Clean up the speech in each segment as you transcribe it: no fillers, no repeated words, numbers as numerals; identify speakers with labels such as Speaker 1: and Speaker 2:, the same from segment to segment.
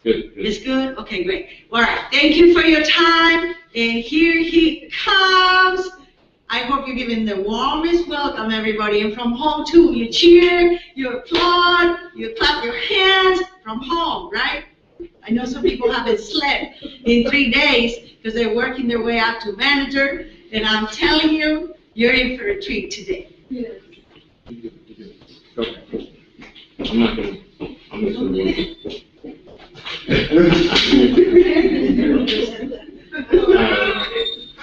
Speaker 1: Good.
Speaker 2: It's good? Okay, great. All right, thank you for your time. And here he comes. I hope you're giving the warmest welcome, everybody. And from home, too. You cheer, you applaud, you clap your hands from home, right? I know some people haven't slept in 3 days because they're working their way out to manager. And I'm telling you, you're in for a treat today.
Speaker 1: Yes. Okay. I'm just going to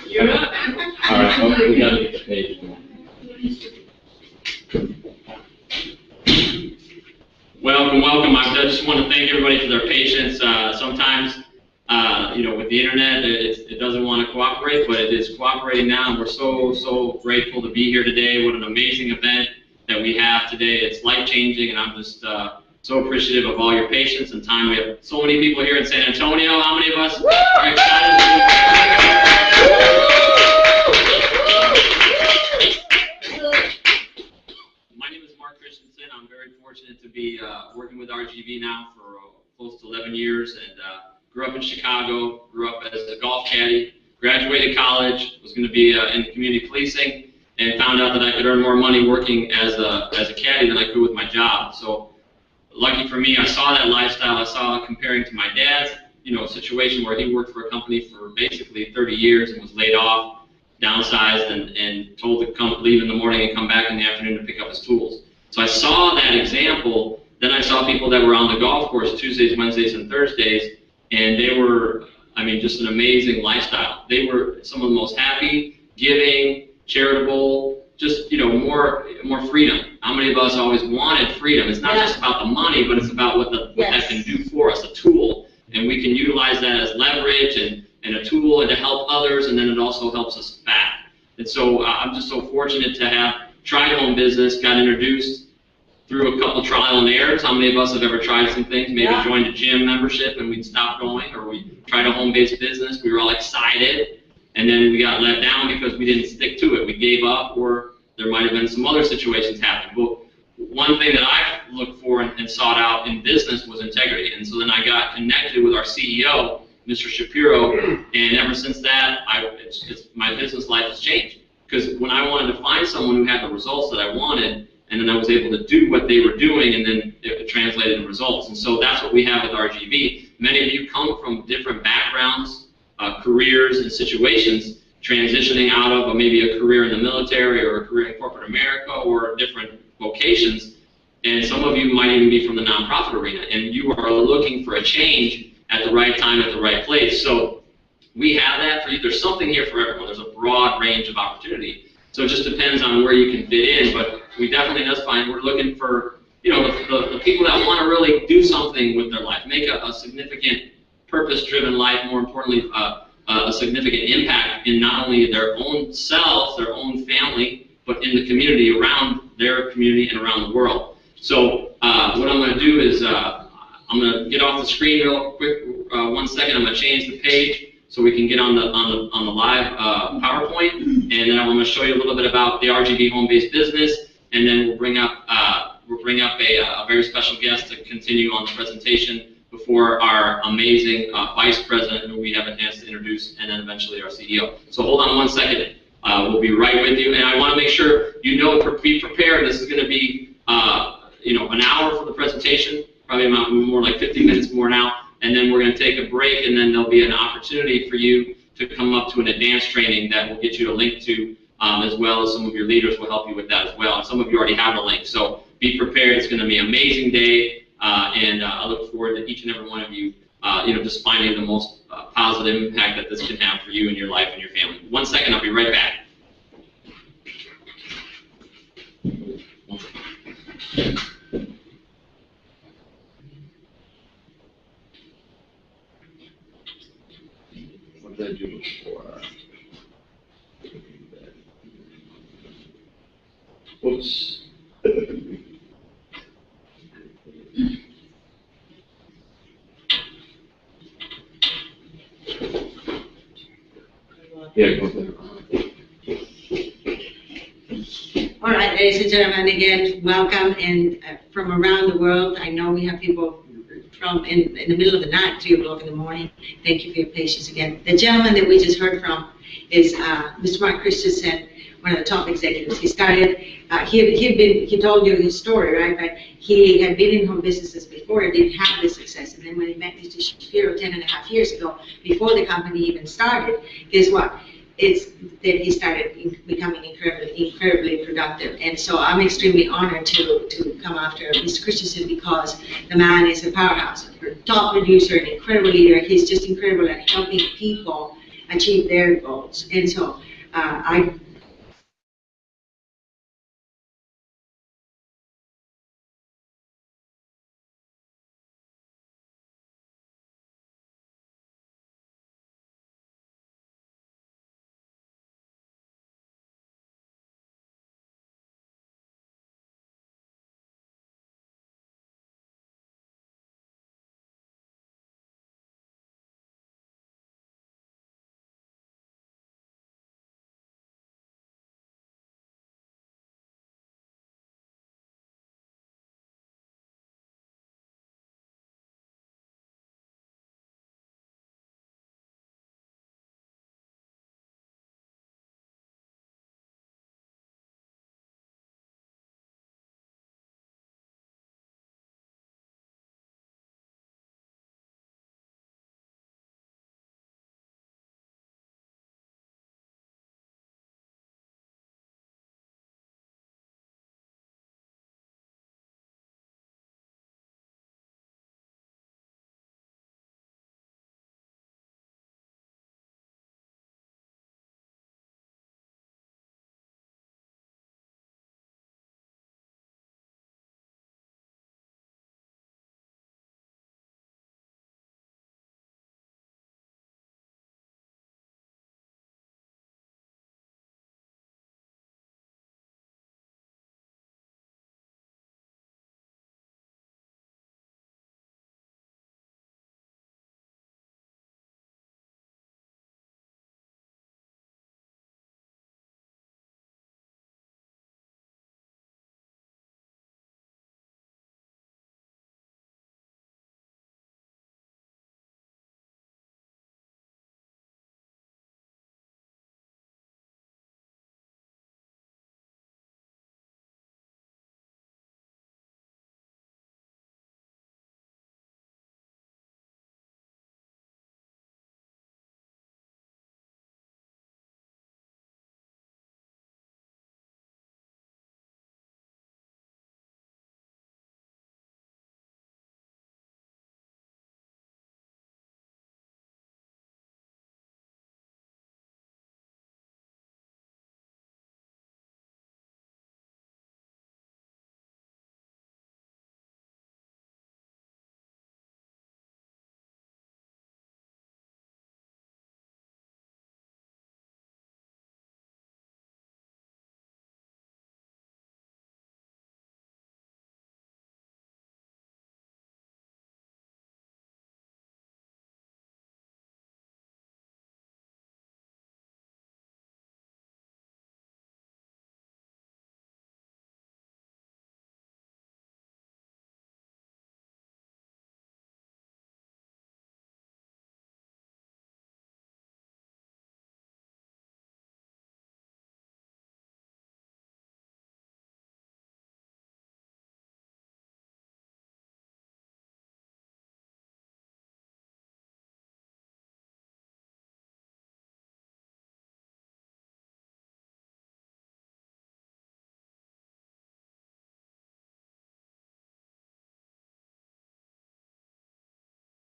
Speaker 2: You're up.
Speaker 1: All right, we got to get the page. Welcome. I just want to thank everybody for their patience. Sometimes, with the internet, it doesn't want to cooperate, but it is cooperating now, and we're so grateful to be here today. What an amazing event that we have today. It's life-changing, and I'm just so appreciative of all your patience and time. We have so many people here in San Antonio. How many of us are excited? I'm very fortunate to be working with OurGV now for close to 11 years, and grew up in Chicago, grew up as a golf caddy, graduated college, was going to be in community policing, and found out that I could earn more money working as a caddy than I could with my job. So lucky for me, I saw that lifestyle. I saw comparing to my dad's situation where he worked for a company for basically 30 years and was laid off, downsized, and told to come leave in the morning and come back in the afternoon to pick up his tools. So I saw that example. Then I saw people that were on the golf course Tuesdays, Wednesdays, and Thursdays, and they were, just an amazing lifestyle. They were some of the most happy, giving, charitable, just, more freedom. How many of us always wanted freedom? It's not just about the money, but it's about what that can do for us, a tool. And we can utilize that as leverage and a tool and to help others, and then it also helps us back. And so I'm just so fortunate to have tried home business, got introduced through a couple trial and errors. How many of us have ever tried some things? Maybe joined a gym membership and we'd stop going, or we tried a home-based business. We were all excited, and then we got let down because we didn't stick to it. We gave up, or there might have been some other situations happen. But one thing that I looked for and sought out in business was integrity. And so then I got connected with our CEO, Mr. Shapiro, and ever since that, my business life has changed. Because when I wanted to find someone who had the results that I wanted, and then I was able to do what they were doing, and then it translated in results. And so that's what we have with OurGV. Many of you come from different backgrounds, careers, and situations, transitioning out of maybe a career in the military or a career in corporate America or different vocations. And some of you might even be from the nonprofit arena, and you are looking for a change at the right time, at the right place. So we have that for you. There's something here for everyone. There's a broad range of opportunity. So it just depends on where you can fit in, but we definitely just find we're looking for, the people that want to really do something with their life, make a significant purpose-driven life, more importantly, a significant impact in not only their own selves, their own family, but in the community, around their community and around the world. So what I'm going to do is I'm going to get off the screen real quick, 1 second. I'm going to change the page so we can get on the live PowerPoint, and then I'm going to show you a little bit about the OurGV home-based business, and then we'll bring up a very special guest to continue on the presentation before our amazing vice president, who we have a chance to introduce, and then eventually our CEO. So hold on 1 second. We'll be right with you, and I want to make sure be prepared. This is going to be an hour for the presentation, probably more like 50 minutes more now. And then we're going to take a break, and then there'll be an opportunity for you to come up to an advanced training that will get you a link to, as well as some of your leaders will help you with that as well. And some of you already have a link, so be prepared. It's going to be an amazing day, and I look forward to each and every one of you, just finding the most positive impact that this can have for you and your life and your family. 1 second, I'll be right back. What did I do before? Oops. Yeah, go ahead.
Speaker 2: All right, ladies and gentlemen, again, welcome, and from around the world. I know we have people from in the middle of the night, 3 o'clock in the morning. Thank you for your patience again. The gentleman that we just heard from is Mr. Mark Christensen, one of the top executives. He started, he told you his story, right? But he had been in home businesses before and didn't have the success. And then when he met Mr. Shapiro 10.5 years ago, before the company even started, guess what? It's that he started becoming incredibly productive. And so I'm extremely honored to come after Mr. Christensen because the man is a powerhouse, a top producer, an incredible leader. He's just incredible at helping people achieve their goals. And so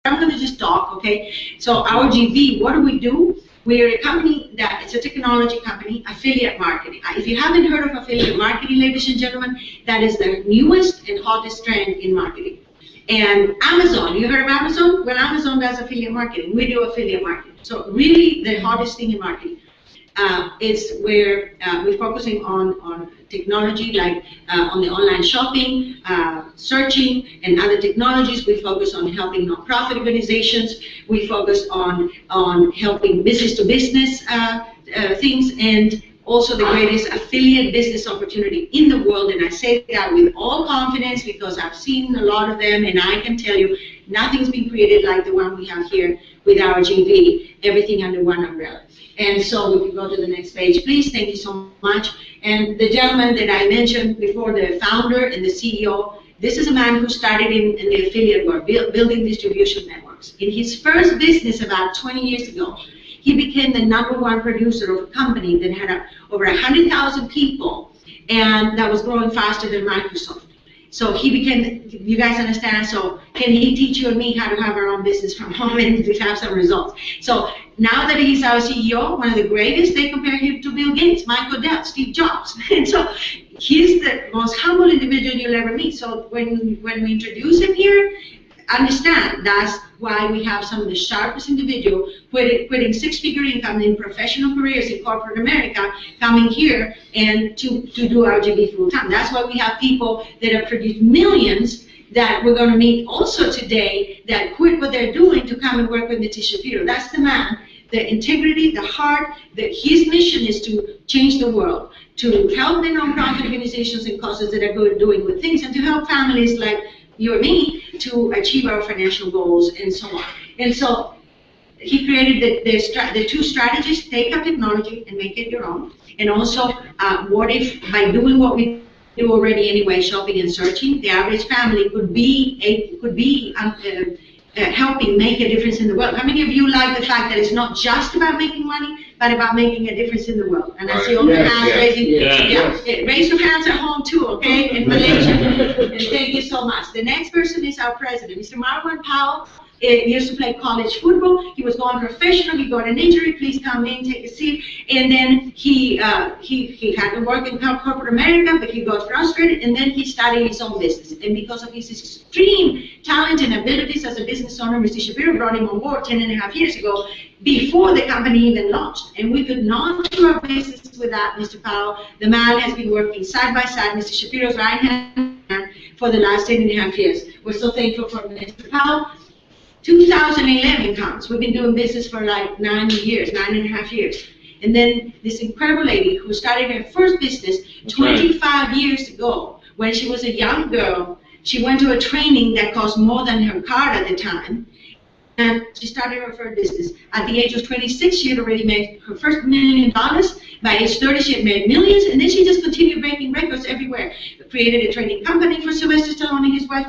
Speaker 2: I'm going to just talk, okay? So OurGV, what do? We're a company that, it's a technology company, affiliate marketing. If you haven't heard of affiliate marketing, ladies and gentlemen, that is the newest and hottest trend in marketing. And Amazon, you heard of Amazon? Well, Amazon does affiliate marketing. We do affiliate marketing. So really the hottest thing in marketing. It's where we're focusing on technology, like on the online shopping, searching, and other technologies. We focus on helping nonprofit organizations. We focus on helping business-to-business things, and also the greatest affiliate business opportunity in the world. And I say that with all confidence because I've seen a lot of them, and I can tell you nothing's been created like the one we have here with OurGV, everything under one umbrella. And so we can go to the next page, please. Thank you so much. And the gentleman that I mentioned before, the founder and the CEO, this is a man who started in the affiliate world, building distribution networks. In his first business about 20 years ago, he became the #1 producer of a company that had over 100,000 people, and that was growing faster than Microsoft. So he became, you guys understand, so can he teach you and me how to have our own business from home and to have some results? So now that he's our CEO, one of the greatest, they compare him to Bill Gates, Michael Dell, Steve Jobs. And so he's the most humble individual you'll ever meet. So when we introduce him here, understand that's why we have some of the sharpest individuals quitting six-figure income in professional careers in corporate America, coming here and to do OurGV full-time. That's why we have people that have produced millions that we're going to meet also today that quit what they're doing to come and work with Mr. Shapiro. That's the man, the integrity, the heart, his mission is to change the world, to help the nonprofit organizations and causes that are doing good things, and to help families like you or me to achieve our financial goals and so on. And so he created the two strategies: take up technology and make it your own, and also what if by doing what we do already anyway, shopping and searching, the average family could be helping make a difference in the world. How many of you like the fact that it's not just about making money, but about making a difference in the world? And I see all the hands raising. Raise your hands at home too, okay, in Malaysia. And thank you so much. The next person is our president, Mr. Marwan Powell. He used to play college football. He was going professional. He got an injury. Please come in, take a seat. And then he had to work in corporate America, but he got frustrated, and then he started his own business. And because of his extreme talent and abilities as a business owner, Mr. Shapiro brought him on board 10.5 years ago, before the company even launched. And we could not do our business without Mr. Powell. The man has been working side by side, Mr. Shapiro's right hand man, for the last 10.5 years. We're so thankful for Mr. Powell. 2011 comes. We've been doing business for like 9.5 years. And then this incredible lady who started her first business 25 years ago, when she was a young girl, she went to a training that cost more than her car at the time. And she started her first business. At the age of 26, she had already made her first $1 million. By age 30, she had made millions, and then she just continued breaking records everywhere. Created a training company for Sylvester Stallone and his wife,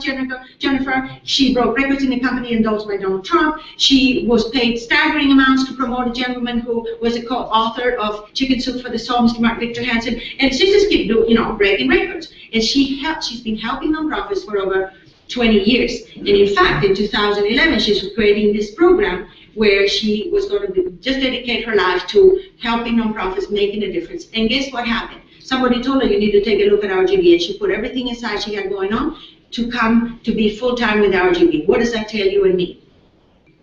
Speaker 2: Jennifer. She broke records in the company endorsed by Donald Trump. She was paid staggering amounts to promote a gentleman who was a co-author of Chicken Soup for the Soul, Mr. Mark Victor Hansen. And she just kept doing, breaking records. And she's been helping nonprofits for over 20 years. And in fact, in 2011, she's creating this program where she was going to just dedicate her life to helping nonprofits, making a difference. And guess what happened? Somebody told her, you need to take a look at OurGV, and she put everything aside she had going on to come to be full-time with OurGV. What does that tell you and me?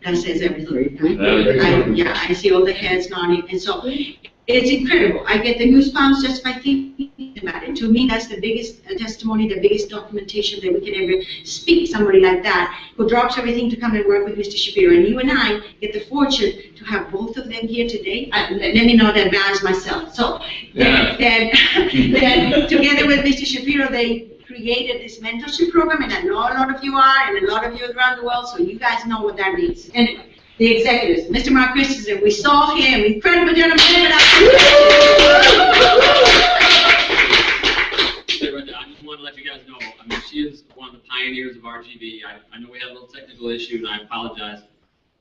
Speaker 2: That says everything. I see all the heads nodding. And so it's incredible. I get the goosebumps just by thinking about it. To me, that's the biggest testimony, the biggest documentation that we can ever speak. Somebody like that who drops everything to come and work with Mr. Shapiro. And you and I get the fortune to have both of them here today. Let me not advance myself. So then together with Mr. Shapiro, they created this mentorship program, and I know a lot of you are, and a lot of you around the world, so you guys know what that means. And the executives, Mr. Mark Christensen, we saw him, incredible gentleman.
Speaker 1: I just want to let you guys know, I mean, she is one of the pioneers of OurGV. I know we had a little technical issue, and I apologize,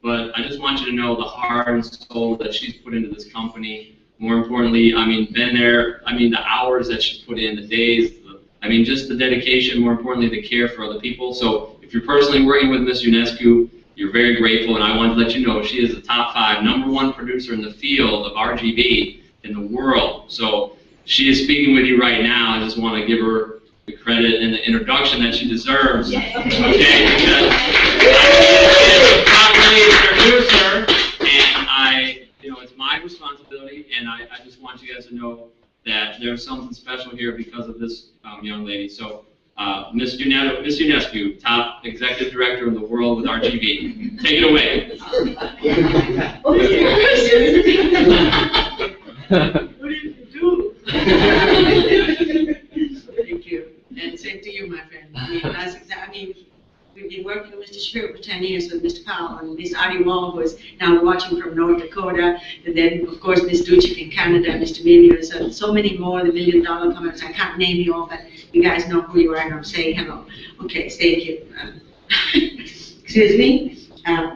Speaker 1: but I just want you to know the heart and soul that she's put into this company. More importantly, I mean, been there, I mean, the hours that she's put in, the days, I mean, just the dedication, more importantly, the care for other people. So if you're personally working with Ms. Unescu, you're very grateful, and I want to let you know she is the top 5, #1 producer in the field of OurGV in the world. So she is speaking with you right now. I just want to give her the credit and the introduction that she deserves. Yes. Okay, because she's a properly introducer, and it's my responsibility, and I just want you guys to know that there's something special here because of this young lady. So. Ms. Unescu, top executive director in the world with OurGV. Take it away.
Speaker 2: What do you do? Miss Ari Wong, who is now watching from North Dakota, and then, of course, Miss Duchik in Canada, Mr. Million, so many more, the $1 Million comments. I can't name you all, but you guys know who you are, and I'm saying hello. Okay, thank you. Excuse me.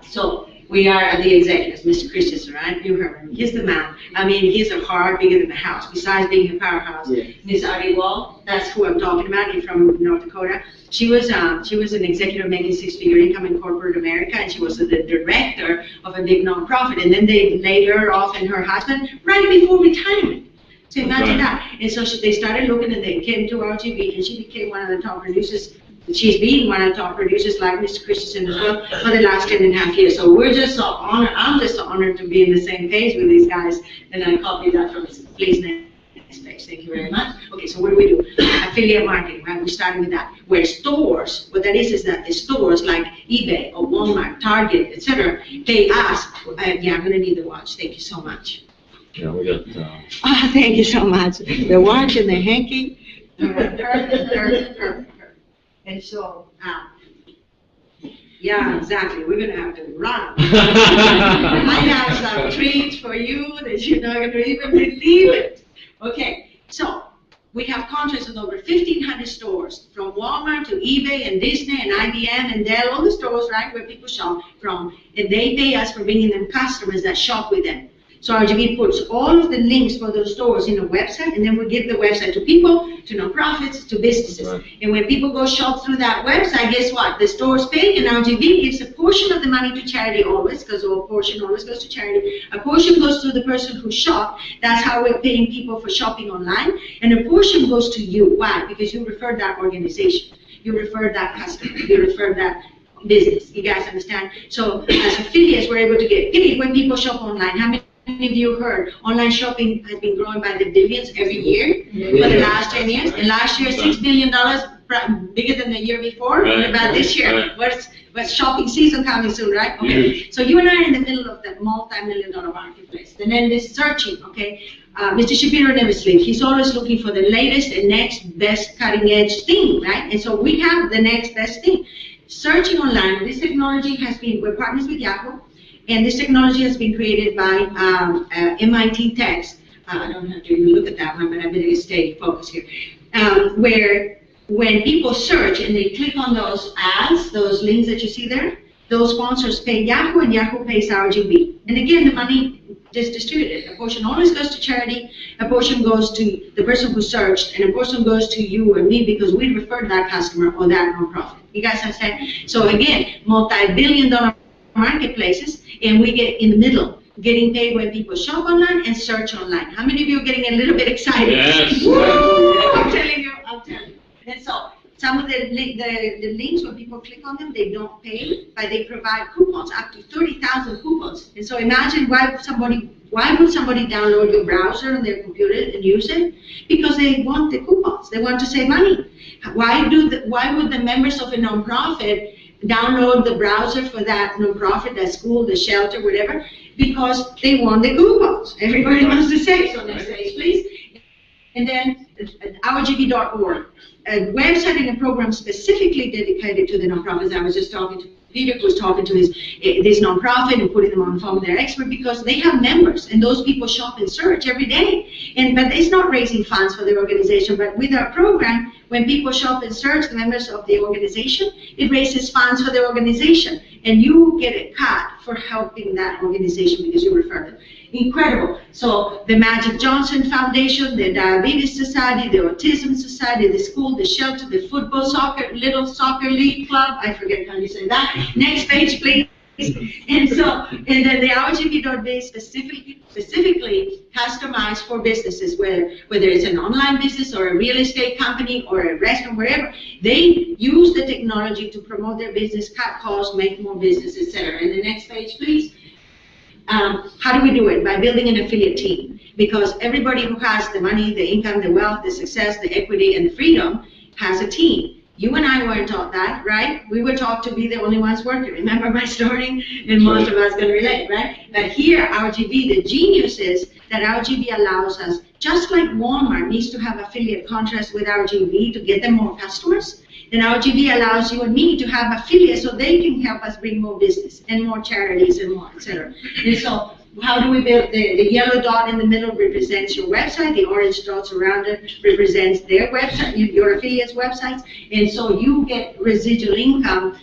Speaker 2: So we are the executives, Mr. Christensen, right? You heard him. He's the man. I mean, he's a heart bigger than the house. Besides being a powerhouse, Miss Ari Wall, that's who I'm talking about. He's from North Dakota. She was an executive making six-figure income in corporate America, and she was the director of a big nonprofit. And then they laid her off and her husband right before retirement. So imagine that. And so they started looking, and they came to OurGV, and she became one of the top producers. She's been one of the top producers, like Mr. Christensen as well, for the last 10.5 years. So we're just so honored. I'm just so honored to be in the same page with these guys. And I copied that from his please next page. Thank you very much. Okay, so what do? Affiliate marketing, right? We started with that. Where stores, what that is that the stores like eBay or Walmart, Target, etc., they ask, yeah, I'm gonna need the watch. Thank you so much.
Speaker 3: Yeah, we got.
Speaker 2: Oh, thank you so much. The watch and the hanky. Perfect. And so, yeah, exactly. We're going to have to run. I have some treats for you that you're not going to even believe it. Okay, so we have contracts with over 1,500 stores, from Walmart to eBay and Disney and IBM and Dell, all the stores, right, where people shop from. And they pay us for bringing them customers that shop with them. So OurGV puts all of the links for those stores in a website, and then we give the website to people, to nonprofits, to businesses.
Speaker 3: Right.
Speaker 2: And when people go shop through that website, guess what? The stores pay, and OurGV gives a portion of the money to charity always, because a portion always goes to charity. A portion goes to the person who shopped. That's how we're paying people for shopping online. And a portion goes to you. Why? Because you referred that organization. You referred that customer. You referred that business. You guys understand? So as affiliates, we're able to get paid when people shop online. How many of you heard online shopping has been growing by the billions every year for the last 10 years? And last year, $6 billion, bigger than the year before. What about this year? What's shopping season coming soon, right? Okay. So you and I are in the middle of the multi-million-dollar marketplace. And then this searching, okay? Mr. Shapiro never sleeps. He's always looking for the latest and next best cutting-edge thing, right? And so we have the next best thing. Searching online, this technology has been, we're partners with Yahoo. And this technology has been created by MIT Techs. I don't have to even look at that one, but I better stay focused here. Where when people search and they click on those ads, those links that you see there, those sponsors pay Yahoo, and Yahoo pays OurGV. And again, the money is distributed. A portion always goes to charity, a portion goes to the person who searched, and a portion goes to you and me because we referred that customer or that nonprofit. You guys understand? So again, multi-billion-dollar marketplaces, and we get in the middle, getting paid when people shop online and search online. How many of you are getting a little bit excited?
Speaker 3: Yes.
Speaker 2: Woo! I'm telling you. And so some of the links, when people click on them, they don't pay, but they provide coupons, up to 30,000 coupons. And so imagine why would somebody download your browser on their computer and use it? Because they want the coupons. They want to save money. Why would the members of a nonprofit download the browser for that nonprofit, that school, the shelter, whatever? Because they want the coupons. Everybody wants to save. So next page, please. And then OurGV.org, a website and a program specifically dedicated to the nonprofits. I was just talking to Peter, who was talking to this nonprofit and putting them on the phone with their expert, because they have members, and those people shop and search every day. But it's not raising funds for their organization. But with our program, when people shop and search, the members of the organization, it raises funds for their organization. And you get a cut for helping that organization because you refer them. Incredible. So the Magic Johnson Foundation, the Diabetes Society, the Autism Society, the school, the shelter, the football, little soccer league club. I forget how you say that. Next page, please. And then the OurGV.biz specifically customized for businesses, whether it's an online business or a real estate company or a restaurant, wherever. They use the technology to promote their business, cut costs, make more business, etc. And the next page, please. How do we do it? By building an affiliate team. Because everybody who has the money, the income, the wealth, the success, the equity, and the freedom has a team. You and I weren't taught that, right? We were taught to be the only ones working. Remember my story? And most of us can relate, right? But here, OurGV, the genius is that OurGV allows us, just like Walmart needs to have affiliate contracts with OurGV to get them more customers, And OurGV allows you and me to have affiliates so they can help us bring more business and more charities and more, etc. And so how do we build? The yellow dot in the middle represents your website. The orange dots around it represents their website, your affiliates' websites. And so you get residual income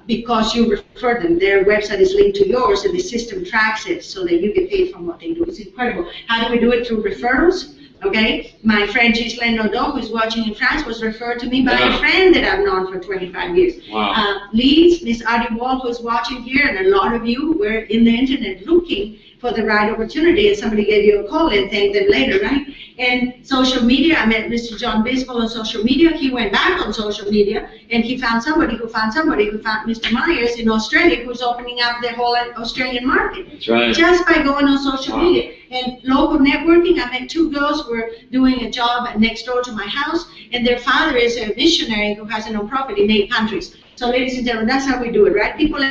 Speaker 2: because you refer them. Their website is linked to yours, and the system tracks it so that you get paid from what they do. It's incredible. How do we do it? Through referrals. Okay, my friend Ghislaine Naudot, who's watching in France, was referred to me by a friend that I've known for 25 years.
Speaker 1: Wow.
Speaker 2: Leeds, Miss Adi Wall, who's watching here, and a lot of you were in the internet looking for the right opportunity, and somebody gave you a call and thanked them later, right? And social media, I met Mr. John Bisbal on social media. He went back on social media, and he found somebody who found Mr. Myers in Australia, who's opening up the whole Australian market.
Speaker 1: That's right.
Speaker 2: Just by going on social media. And local networking, I met two girls who were doing a job next door to my house, and their father is a missionary who has a nonprofit in 8 countries. So ladies and gentlemen, that's how we do it, right? People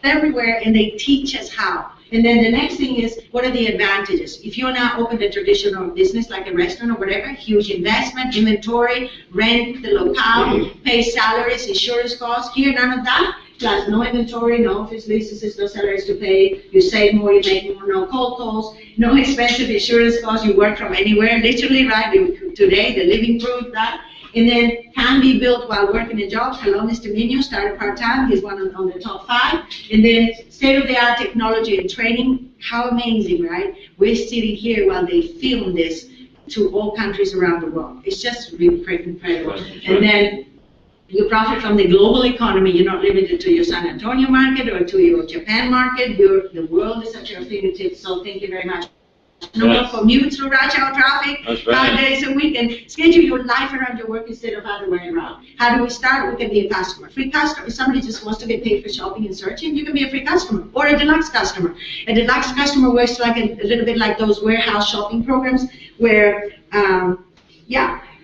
Speaker 2: everywhere, and they teach us how. And then the next thing is, what are the advantages? If you're not open a traditional business like a restaurant or whatever, huge investment, inventory, rent, the locale, pay salaries, insurance costs. Here, none of that. Plus no inventory, no office leases, no salaries to pay. You save more, you make more, no cold calls, no expensive insurance costs. You work from anywhere, literally, right? Today, the living proof, that. And then can be built while working a job. Hello, Mr. Mino, started part-time. He's one on the top 5. And then state-of-the-art technology and training. How amazing, right? We're sitting here while they film this to all countries around the world. It's just really incredible. And then you profit from the global economy. You're not limited to your San Antonio market or to your Japan market. The world is at your fingertips. So thank you very much. No more commute through rush hour traffic, 5 days a week, and schedule your life around your work instead of other way around. How do we start? We can be a customer. Free customer. If somebody just wants to get paid for shopping and searching, you can be a free customer or a deluxe customer. A deluxe customer works like a little bit like those warehouse shopping programs where,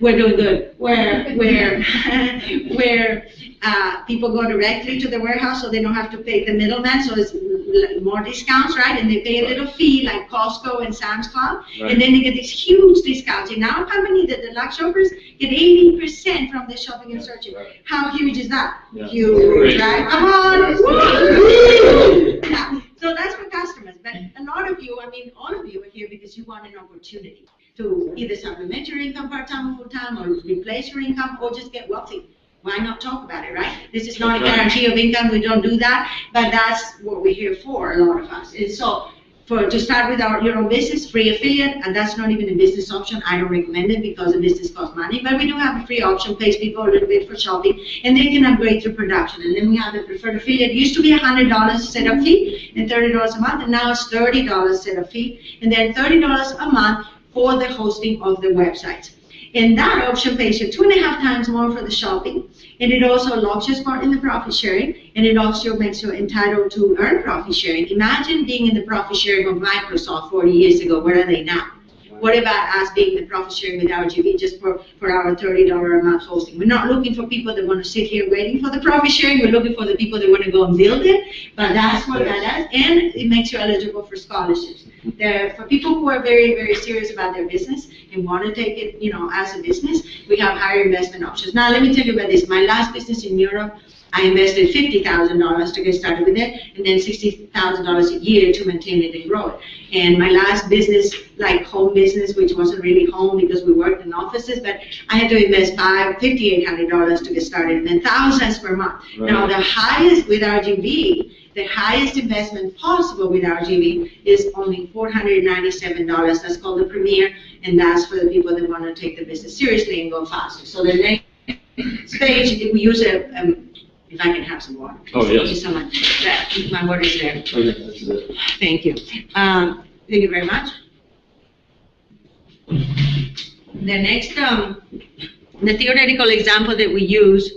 Speaker 2: we're doing good. Where people go directly to the warehouse so they don't have to pay the middleman, so it's more discounts, right? And they pay a little fee like Costco and Sam's Club, and then they get these huge discounts. In our company, the deluxe shoppers get 80% from the shopping and searching. How huge is that? Huge, right? Come on! So that's for customers. But a lot of you, I mean, all of you are here because you want an opportunity to either supplement your income part-time or full-time, or replace your income, or just get wealthy. Why not talk about it, right? This is not a guarantee of income. We don't do that, but that's what we're here for, a lot of us. And so to start with your own business, free affiliate, and that's not even a business option. I don't recommend it because the business costs money, but we do have a free option, pays people a little bit for shopping, and they can upgrade their production. And then we have the preferred affiliate. It used to be $100 setup fee and $30 a month, and now it's $30 setup fee, and then $30 a month for the hosting of the websites. And that option pays you 2.5 times more for the shopping, and it also locks your spot in the profit sharing, and it also makes you entitled to earn profit sharing. Imagine being in the profit sharing of Microsoft 40 years ago. Where are they now? What about us being the profit sharing with OurGV just for our $30 a month hosting? We're not looking for people that want to sit here waiting for the profit sharing. We're looking for the people that want to go and build it. But that's what that does. And it makes you eligible for scholarships. For people who are very, very serious about their business and want to take it, as a business, we have higher investment options. Now, let me tell you about this. My last business in Europe, I invested $50,000 to get started with it, and then $60,000 a year to maintain it and grow it. And my last business, like home business, which wasn't really home because we worked in offices, but I had to invest $5,800 to get started, and then thousands per month. Right. Now, the highest with OurGV, the highest investment possible with OurGV is only $497. That's called the Premier, and that's for the people that want to take the business seriously and go faster. So the next page, we use if I can have some water.
Speaker 1: Oh, yes.
Speaker 2: Thank you so much. My water is there.
Speaker 1: Okay, that's it.
Speaker 2: Thank you. Thank you very much. The next, the theoretical example that we use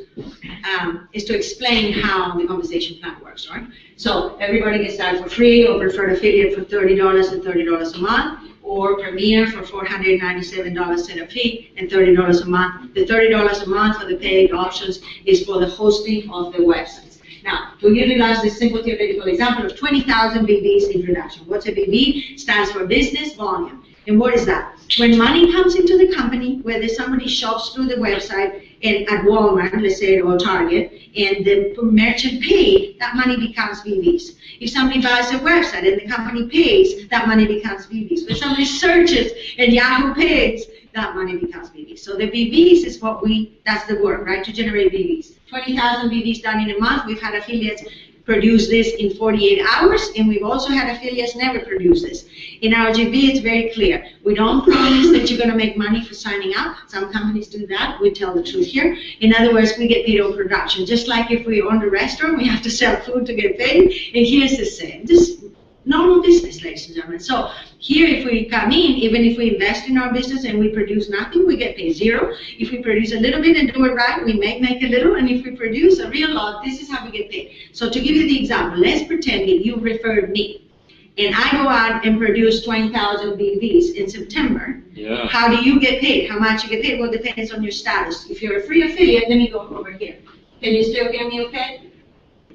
Speaker 2: is to explain how the compensation plan works, right? So everybody gets started for free, or preferred affiliate for $30 and $30 a month, or Premier for $497 setup fee and $30 a month. The $30 a month for the paid options is for the hosting of the websites. Now, we utilize this simple theoretical example of 20,000 BVs introduction. What's a BV? Stands for business volume. And what is that? when money comes into the company, whether somebody shops through the website and at Walmart, let's say, or Target, and the merchant paid, that money becomes VVs. If somebody buys a website and the company pays, that money becomes VVs. When somebody searches and Yahoo pays, that money becomes VVs. So the VVs is what that's the work, right, to generate VVs. 20,000 VVs done in a month. We've had affiliates produce this in 48 hours, and we've also had affiliates never produce this. In OurGV, it's very clear. We don't promise that you're going to make money for signing up. Some companies do that. We tell the truth here. In other words, we get paid on production. Just like if we own a restaurant, we have to sell food to get paid. And here's the same. This normal business, ladies and gentlemen. So here, if we come in, even if we invest in our business and we produce nothing, we get paid zero. If we produce a little bit and do it right, we may make a little. And if we produce a real lot, this is how we get paid. So to give you the example, let's pretend that you referred me, and I go out and produce 20,000 VVs in September.
Speaker 1: Yeah.
Speaker 2: How do you get paid? How much you get paid? Well, it depends on your status. If you're a free affiliate, let me go over here. Can you still hear me okay?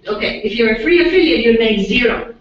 Speaker 2: Okay, if you're a free affiliate, you'll make zero.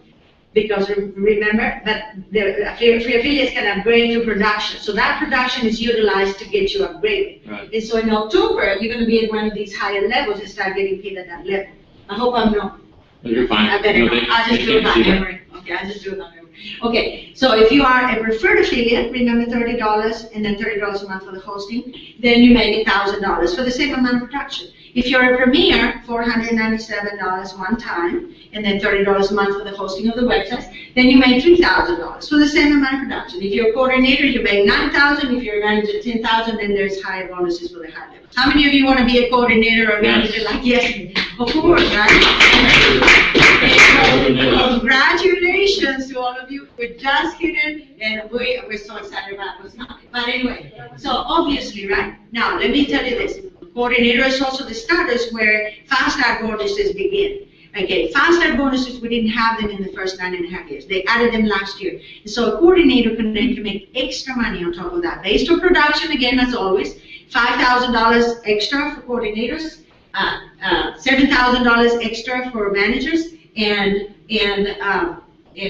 Speaker 2: Because remember that the free affiliates can upgrade to production. So that production is utilized to get you upgraded.
Speaker 1: Right.
Speaker 2: And so in October, you're going to be at one of these higher levels and start getting paid at that level. I hope I'm not.
Speaker 1: You're fine.
Speaker 2: I better not. I'll just do it by memory. Okay, I'll just do it by memory. Okay, so if you are a preferred affiliate, remember $30 and then $30 a month for the hosting, then you make $1,000 for the same amount of production. If you're a premier, $497 one time, and then $30 a month for the hosting of the websites, then you make $3,000 for the same amount of production. If you're a coordinator, you make $9,000. If you're a manager, $10,000. Then there's higher bonuses for the high level. How many of you want to be a coordinator or a manager? Like, yes, of course, right? Congratulations to all of you. We're just kidding, and we're so excited about what's coming. But anyway, so obviously, right? Now, let me tell you this. Coordinator is also the status where fast start bonuses begin. Okay, fast start bonuses, we didn't have them in the first 9.5 years. They added them last year. And so a coordinator can make extra money on top of that. Based on production, again, as always, $5,000 extra for coordinators, $7,000 extra for managers, and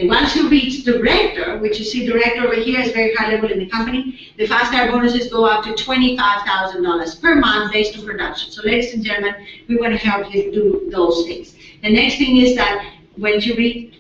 Speaker 2: once you reach director, which you see director over here is very high level in the company, the fast start bonuses go up to $25,000 per month based on production. So ladies and gentlemen, we want to help you do those things. The next thing is that when you reach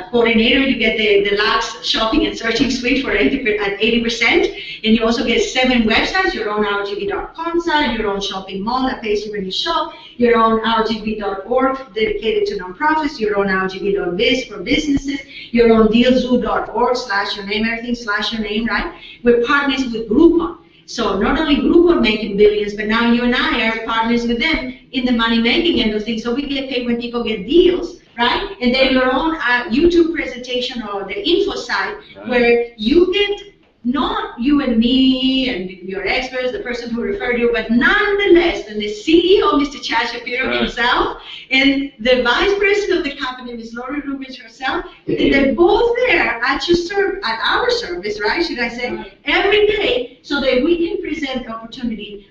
Speaker 2: coordinator, you get the Lux shopping and searching suite for 80%, and you also get 7 websites, your own OurGV.com site, your own shopping mall that pays you when you shop, your own OurGV.org dedicated to nonprofits, your own OurGV.biz for businesses, your own dealzoo.org /your name, everything /your name, right? We're partners with Groupon. So not only Groupon making billions, but now you and I are partners with them in the money making end of things. So we get paid when people get deals, right? And then your own YouTube presentation or the info site, right, where you get not you and me and your experts, the person who referred you, but nonetheless, and the CEO, Mr. Chad Shapiro himself, and the vice president of the company, Ms. Lori Rubens herself, and they're both there at our service, right? Should I say, every day, so that we can present the opportunity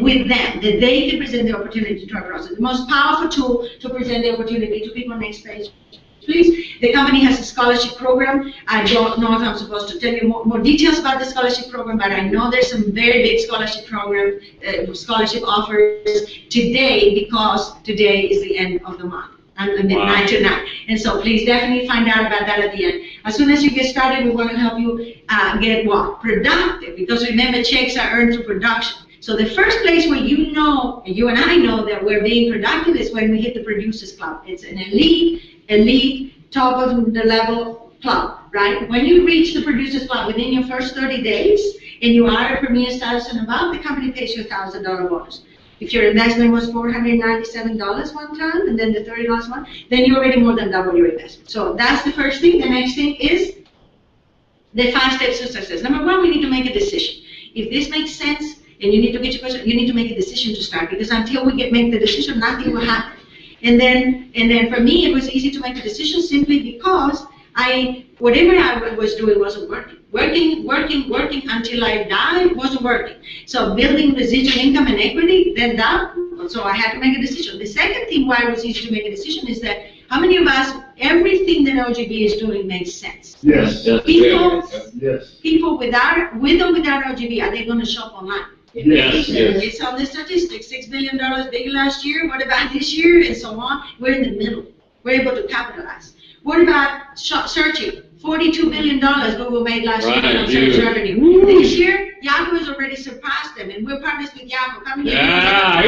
Speaker 2: with them, that they can present the opportunity to our process. The most powerful tool to present the opportunity to people. Next page, please. The company has a scholarship program. I don't know if I'm supposed to tell you more details about the scholarship program, but I know there's some very big scholarship scholarship offers today, because today is the end of the month, and midnight tonight. And so please definitely find out about that at the end. As soon as you get started, we want to help you get what? Productive, because remember, checks are earned through production. So the first place where you know, and you and I know, that we're being productive is when we hit the Producers Club. It's an elite, top of the level club, right? When you reach the Producers Club within your first 30 days, and you are a premier status and above, the company pays you $1,000 bonus. If your investment was $497 one time, and then the $30 one, then you already more than double your investment. So that's the first thing. The next thing is the 5 steps to success. Number 1, we need to make a decision. If this makes sense, and you need to get your question, you need to make a decision to start, because until we make the decision, nothing will happen. And then for me, it was easy to make a decision simply because whatever I was doing wasn't working. Working until I died wasn't working. So building residual income and equity, then that, so I had to make a decision. The second thing why it was easy to make a decision is that How many of us, everything that OurGV is doing makes sense?
Speaker 3: Yes.
Speaker 2: People with or without OurGV, are they going to shop online?
Speaker 3: Yes.
Speaker 2: It's on the statistics, $6 billion bigger last year. What about this year? And so on. We're in the middle. We're able to capitalize. What about searching? $42 billion Google made last year on search revenue. This year, Yahoo has already surpassed them, and we're partners with Yahoo. Come here. Yeah.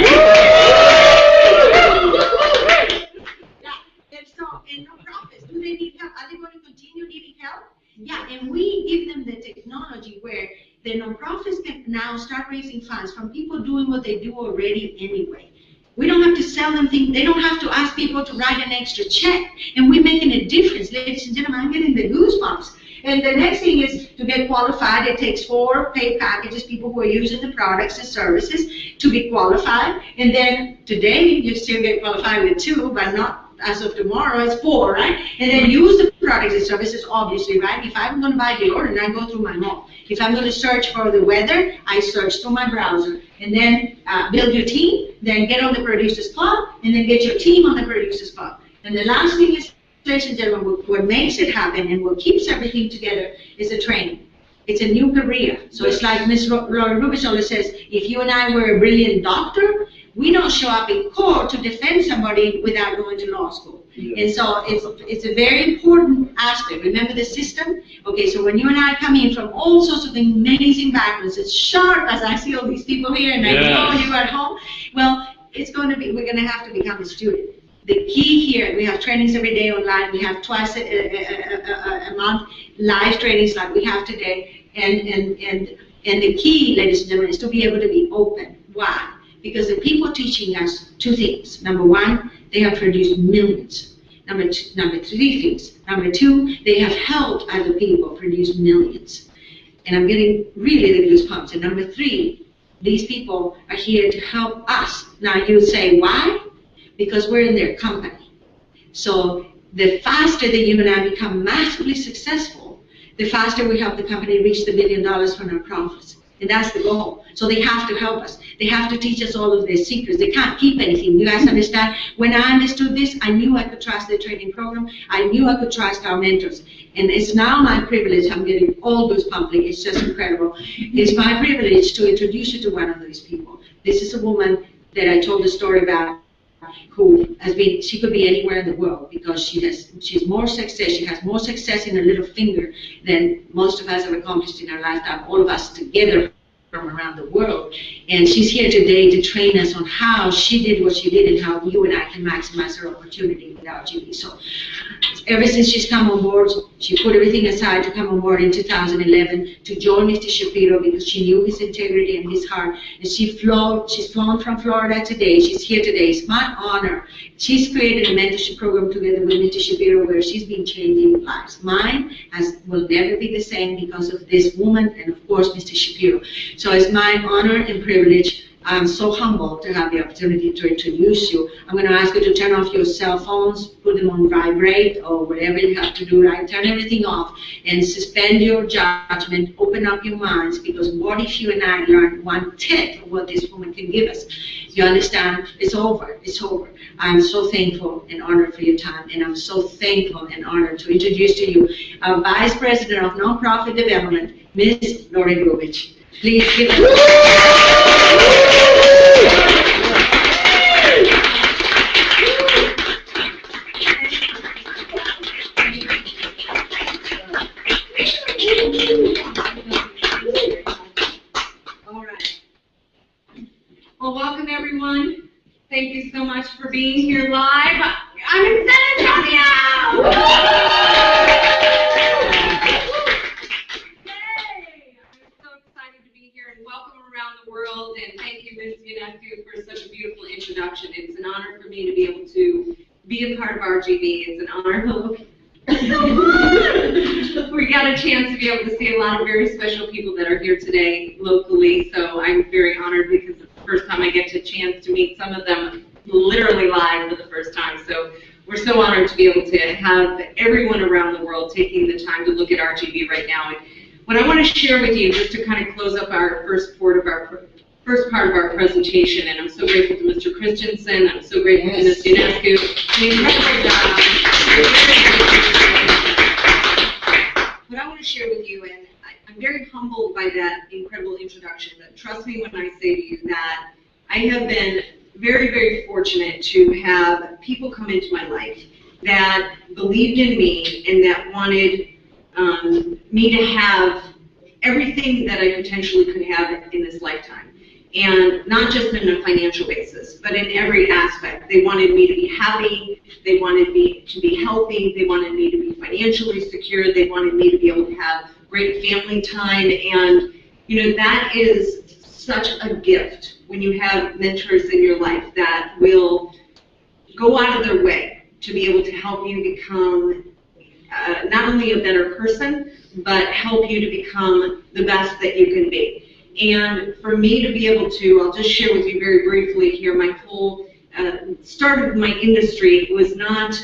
Speaker 2: And nonprofits, do they need help? Are they going to continue needing help? Yeah, and we give them the technology where the nonprofits can now start raising funds from people doing what they do already anyway. We don't have to sell them things. They don't have to ask people to write an extra check. And we're making a difference. Ladies and gentlemen, I'm getting the goosebumps. And the next thing is to get qualified. It takes 4 pay packages, people who are using the products and services to be qualified. And then today, you still get qualified with 2, but not as of tomorrow, it's 4, right? And then use the products and services, obviously, right? If I'm going to buy deodorant, I go through my mall. If I'm going to search for the weather, I search through my browser. And then build your team, then get on the Producers Club, and then get your team on the Producers Club. And the last thing is, ladies and gentlemen, what makes it happen and what keeps everything together is the training. It's a new career. So it's like Ms. Laura Rubis always says, if you and I were a brilliant doctor, we don't show up in court to defend somebody without going to law school. And so it's a very important aspect. Remember the system? Okay, so when you and I come in from all sorts of amazing backgrounds, as sharp as I see all these people here, and I know you at home, well, we're going to have to become a student. The key here, we have trainings every day online. We have twice a month live trainings like we have today. And the key, ladies and gentlemen, is to be able to be open. Why? Because the people teaching us 2 things. Number 1, they have produced millions. Number 3 things. Number 2, they have helped other people produce millions. And I'm getting really the goosebumps. And number 3, these people are here to help us. Now you say, why? Because we're in their company. So the faster that you and I become massively successful, the faster we help the company reach the $1 billion for nonprofits. And that's the goal. So they have to help us. They have to teach us all of their secrets. They can't keep anything. You guys understand? When I understood this, I knew I could trust the training program. I knew I could trust our mentors. And it's now my privilege. I'm getting all goosebumps. It's just incredible. It's my privilege to introduce you to one of these people. This is a woman that I told the story about, who has been, she could be anywhere in the world because she's more success, she has more success in her little finger than most of us have accomplished in our lifetime, all of us together from around the world. And she's here today to train us on how she did what she did and how you and I can maximize her opportunity with OurGV. So ever since she's come on board, she put everything aside to come on board in 2011 to join Mr. Shapiro because she knew his integrity and his heart. And she's flown from Florida today. She's here today. It's my honor. She's created a mentorship program together with Mr. Shapiro where she's been changing lives. Mine will never be the same because of this woman and, of course, Mr. Shapiro. So it's my honor and privilege. I'm so humbled to have the opportunity to introduce you. I'm going to ask you to turn off your cell phones, put them on vibrate or whatever you have to do, right? Turn everything off and suspend your judgment, open up your minds, because what if you and I learn 1/10 of what this woman can give us? You understand? It's over. It's over. I'm so thankful and honored for your time, and I'm so thankful and honored to introduce to you our Vice President of Nonprofit Development, Ms. Lori Grubich. Please give us.
Speaker 4: All right. Well, welcome everyone. Thank you so much for being here live. I'm in San Antonio! World, and thank you, Ms. Ionescu, for such a beautiful introduction. It's an honor for me to be able to be a part of OurGV. It's an honor. We got a chance to be able to see a lot of very special people that are here today locally, so I'm very honored because it's the first time I get a chance to meet some of them literally live for the first time. So we're so honored to be able to have everyone around the world taking the time to look at OurGV right now. And what I want to share with you, just to kind of close up our first part of our first part of our presentation, and I'm so grateful to Mr. Christensen. I'm so grateful to Ms. Unescu. What I want to share with you, and I'm very humbled by that incredible introduction, but trust me when I say to you that I have been very, very fortunate to have people come into my life that believed in me and that wanted me to have everything that I potentially could have in this lifetime. And not just in a financial basis, but in every aspect. They wanted me to be happy, they wanted me to be healthy, they wanted me to be financially secure, they wanted me to be able to have great family time, and you know, that is such a gift when you have mentors in your life that will go out of their way to be able to help you become not only a better person, but help you to become the best that you can be. And for me to be able to, I'll just share with you very briefly here, my whole start of my industry was not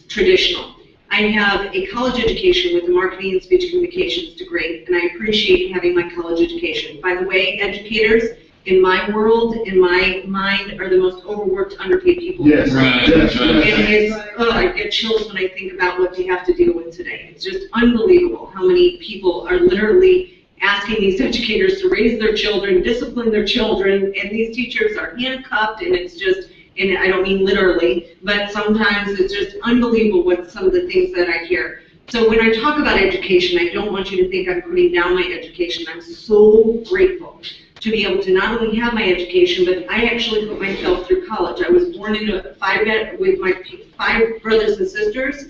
Speaker 4: traditional. I have a college education with a marketing and speech communications degree, and I appreciate having my college education. By the way, educators, in my world, in my mind, are the most overworked, underpaid people.
Speaker 3: Yes.
Speaker 1: Right.
Speaker 4: And it's, I get chills when I think about what they have to deal with today. It's just unbelievable how many people are literally asking these educators to raise their children, discipline their children, and these teachers are handcuffed, and it's just, and I don't mean literally, but sometimes it's just unbelievable what some of the things that I hear. So when I talk about education, I don't want you to think I'm putting down my education. I'm so grateful to be able to not only have my education, but I actually put myself through college. I was born in a with my 5 brothers and sisters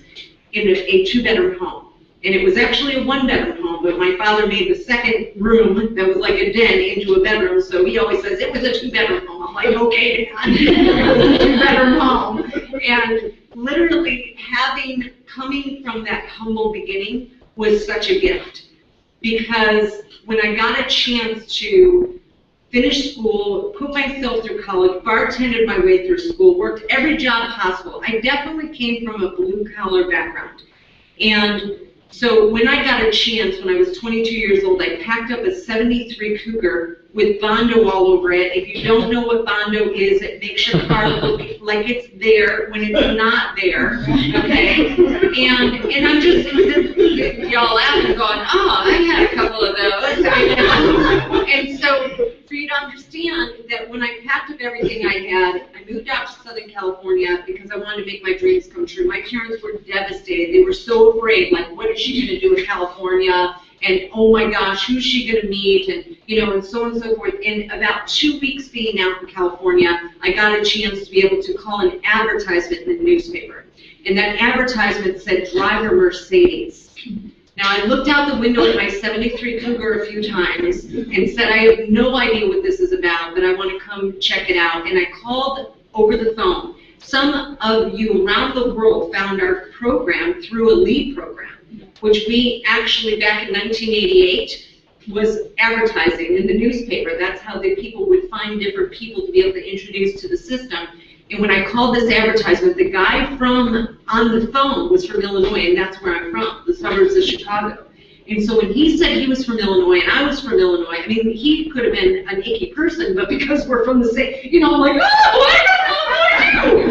Speaker 4: in a 2-bedroom home. And it was actually a 1-bedroom home, but my father made the second room that was like a den into a bedroom, so he always says it was a 2-bedroom home. I'm like, okay, Dad, it was a 2-bedroom home. And literally coming from that humble beginning was such a gift. Because when I got a chance to finish school, put myself through college, bartended my way through school, worked every job possible, I definitely came from a blue-collar background. And so when I got a chance, when I was 22 years old, I packed up a 73 Cougar with Bondo all over it. If you don't know what Bondo is, it makes your car look like it's there when it's not there, okay? And I'm just, y'all laughing going, oh, I had a couple of those. And so for you to understand that when I packed up everything I had, I moved out to Southern California because I wanted to make my dreams come true. My parents were devastated. They were so afraid, like, what is she going to do in California? And oh my gosh, who's she going to meet? And you know, and so on and so forth. In about 2 weeks being out in California, I got a chance to be able to call an advertisement in the newspaper. And that advertisement said, driver Mercedes. Now, I looked out the window at my 73 Cougar a few times and said, I have no idea what this is about, but I want to come check it out. And I called over the phone. Some of you around the world found our program through a LEAD program, which we actually, back in 1988, was advertising in the newspaper. That's how the people would find different people to be able to introduce to the system. And when I called this advertisement, the guy on the phone was from Illinois, and that's where I'm from, the suburbs of Chicago. And so when he said he was from Illinois and I was from Illinois, I mean, he could have been an icky person, but because we're from the same, you know, I'm like, oh,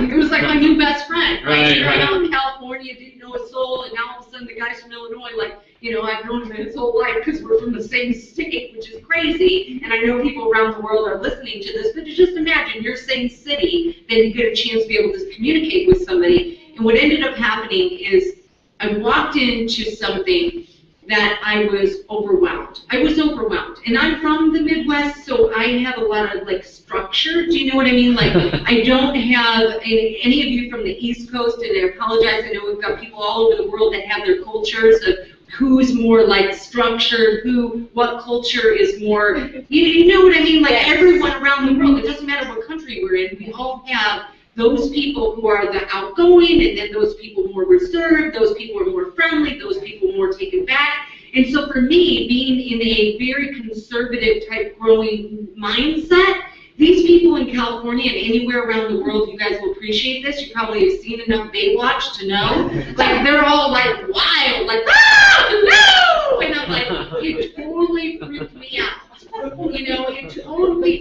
Speaker 4: it was like my new best friend. Right? Right out in California, didn't know a soul, and now all of a sudden the guy's from Illinois, like, you know, I've known him his whole life because we're from the same state, which is crazy. And I know people around the world are listening to this, but just imagine your same city, then you get a chance to be able to communicate with somebody. And what ended up happening is I walked into something that I was overwhelmed. I was overwhelmed. And I'm from the Midwest, so I have a lot of, like, structure. Do you know what I mean? Like, I don't have any of you from the East Coast, and I apologize, I know we've got people all over the world that have their cultures of who's more, like, structured, what culture is more, you know what I mean? Like, everyone around the world, it doesn't matter what country we're in, we all have those people who are the outgoing, and then those people more reserved, those people are more friendly, those people more taken back. And so for me, being in a very conservative type growing mindset, these people in California and anywhere around the world, you guys will appreciate this. You probably have seen enough Baywatch to know. Like, they're all like wild, like, ah, no! And I'm like, it totally freaked me out. You know, it totally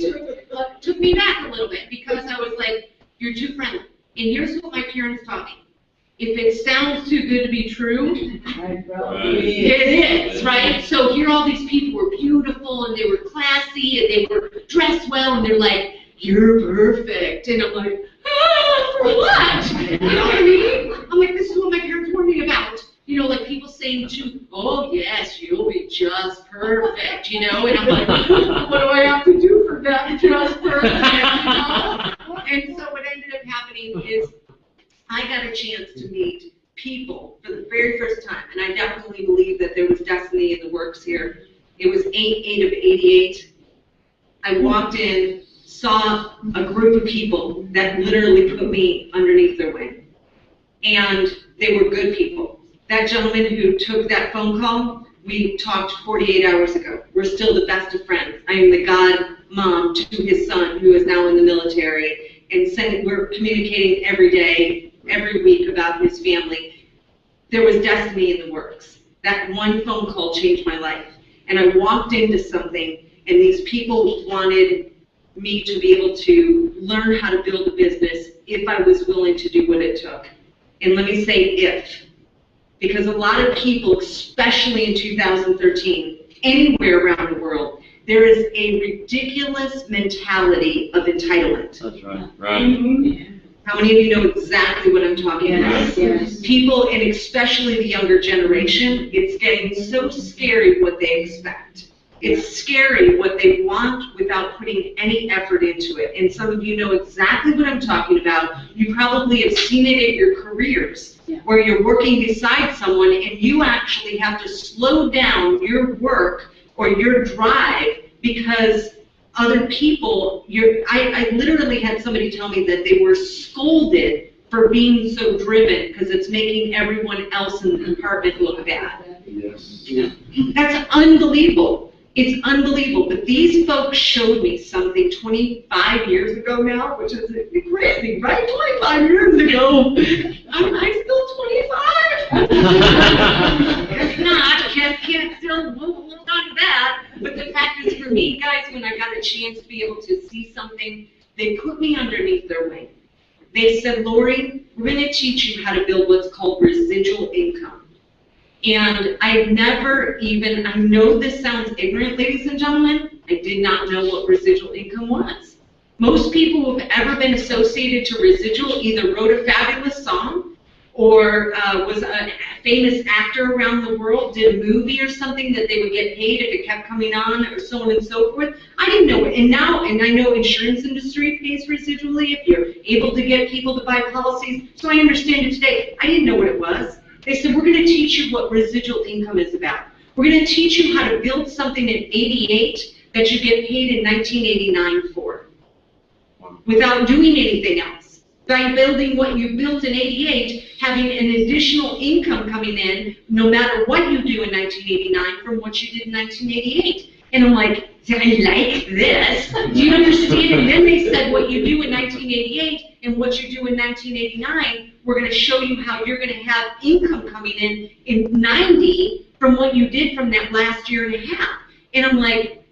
Speaker 4: took me back a little bit because I was like, you're too friendly. And here's what my parents taught me. If it sounds too good to be true, it is, right? So here all these people were beautiful and they were classy and they were dressed well and they're like, you're perfect. And I'm like, for what? You know what I mean? I'm like, this is what my parents warned me about. You know, like people saying to, oh yes, you'll be just perfect, you know? And I'm like, what do I have to do for that just perfect, you know? And so what ended up happening is I got a chance to meet people for the very first time, and I definitely believe that there was destiny in the works here. It was 8/8 of '88. I walked in, saw a group of people that literally put me underneath their wing, and they were good people. That gentleman who took that phone call, we talked 48 hours ago. We're still the best of friends. I am the godmom to his son, who is now in the military, and we're communicating every day, every week about his family. There was destiny in the works. That one phone call changed my life. And I walked into something, and these people wanted me to be able to learn how to build a business if I was willing to do what it took. And let me say if, because a lot of people, especially in 2013, anywhere around the world, there is a ridiculous mentality of entitlement.
Speaker 1: That's right. Right.
Speaker 4: Mm-hmm. How many of you know exactly what I'm talking about?
Speaker 2: Yes.
Speaker 4: People, and especially the younger generation, it's getting so scary what they expect. It's scary what they want without putting any effort into it. And some of you know exactly what I'm talking about. You probably have seen it in your careers, where you're working beside someone and you actually have to slow down your work or your drive because other people, I literally had somebody tell me that they were scolded for being so driven because it's making everyone else in the compartment look bad.
Speaker 1: Yes.
Speaker 4: Yeah. That's unbelievable. It's unbelievable. But these folks showed me something 25 years ago now, which is crazy, right? 25 years ago. I'm still 25. If not, can't still hold on to that. But the fact is, for me, guys, when I got a chance to be able to see something, they put me underneath their wing. They said, Lori, we're going to teach you how to build what's called residual income. And I know this sounds ignorant, ladies and gentlemen, I did not know what residual income was. Most people who have ever been associated to residual either wrote a fabulous song or was a famous actor around the world, did a movie or something that they would get paid if it kept coming on, or so on and so forth. I didn't know it. And I know insurance industry pays residually if you're able to get people to buy policies. So I understand it today. I didn't know what it was. They said, we're going to teach you what residual income is about. We're going to teach you how to build something in '88 that you get paid in 1989 for, without doing anything else. By building what you built in '88, having an additional income coming in, no matter what you do in 1989 from what you did in 1988. And I'm like, I like this. Do you understand? And then they said what you do in 1988 and what you do in 1989, we're going to show you how you're going to have income coming in 90 from what you did from that last year and a half. And I'm like,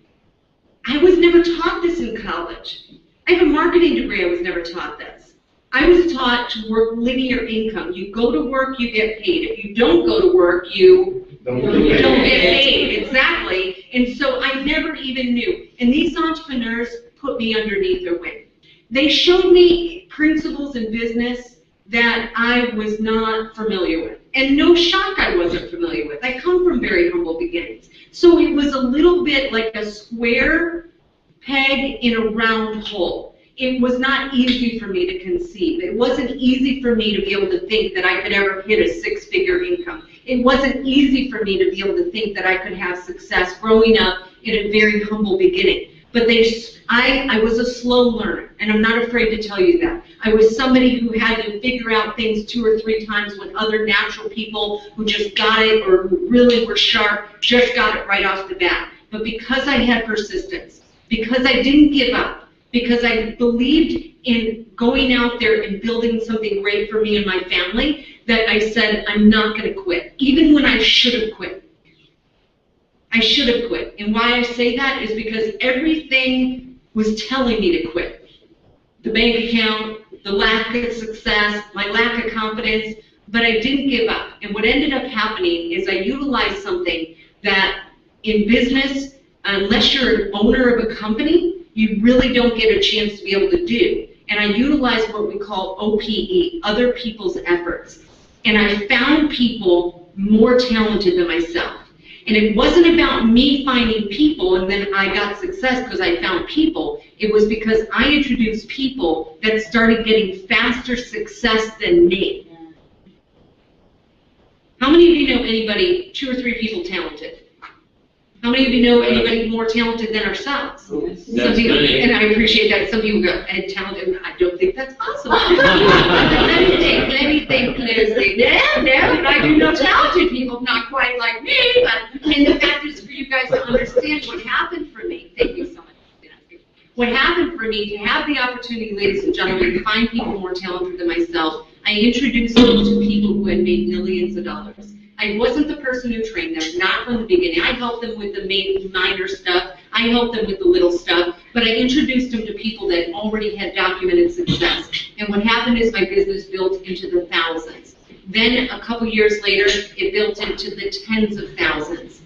Speaker 4: I was never taught this in college. I have a marketing degree. I was never taught this. I was taught to work linear income. You go to work, you get paid. If you don't go to work, you don't get paid. Exactly. And so I never even knew. And these entrepreneurs put me underneath their wing. They showed me principles in business that I was not familiar with. And no shock I wasn't familiar with. I come from very humble beginnings. So it was a little bit like a square peg in a round hole. It was not easy for me to conceive. It wasn't easy for me to be able to think that I could ever hit a six-figure income. It wasn't easy for me to be able to think that I could have success growing up in a very humble beginning. But I was a slow learner, and I'm not afraid to tell you that. I was somebody who had to figure out things 2 or 3 times when other natural people who just got it or who really were sharp just got it right off the bat. But because I had persistence, because I didn't give up, because I believed in going out there and building something great for me and my family, that I said, I'm not going to quit, even when I should have quit. I should have quit. And why I say that is because everything was telling me to quit. The bank account, the lack of success, my lack of confidence, but I didn't give up. And what ended up happening is I utilized something that in business, unless you're an owner of a company, you really don't get a chance to be able to do. And I utilized what we call OPE, other people's efforts. And I found people more talented than myself. And it wasn't about me finding people and then I got success because I found people. It was because I introduced people that started getting faster success than me. How many of you know anybody, 2 or 3 people talented? How many of you know anybody more talented than ourselves? Some people, and I appreciate that. Some people go, and talented, I don't think that's possible. Let me think, no, I do know talented people, not quite like me, but, and the fact is for you guys to understand what happened for me. Thank you so much. What happened for me to have the opportunity, ladies and gentlemen, to find people more talented than myself, I introduced them to people who had made millions of dollars. I wasn't the person who trained them, not from the beginning. I helped them with the minor stuff. I helped them with the little stuff. But I introduced them to people that already had documented success. And what happened is my business built into the thousands. Then a couple years later, it built into the tens of thousands.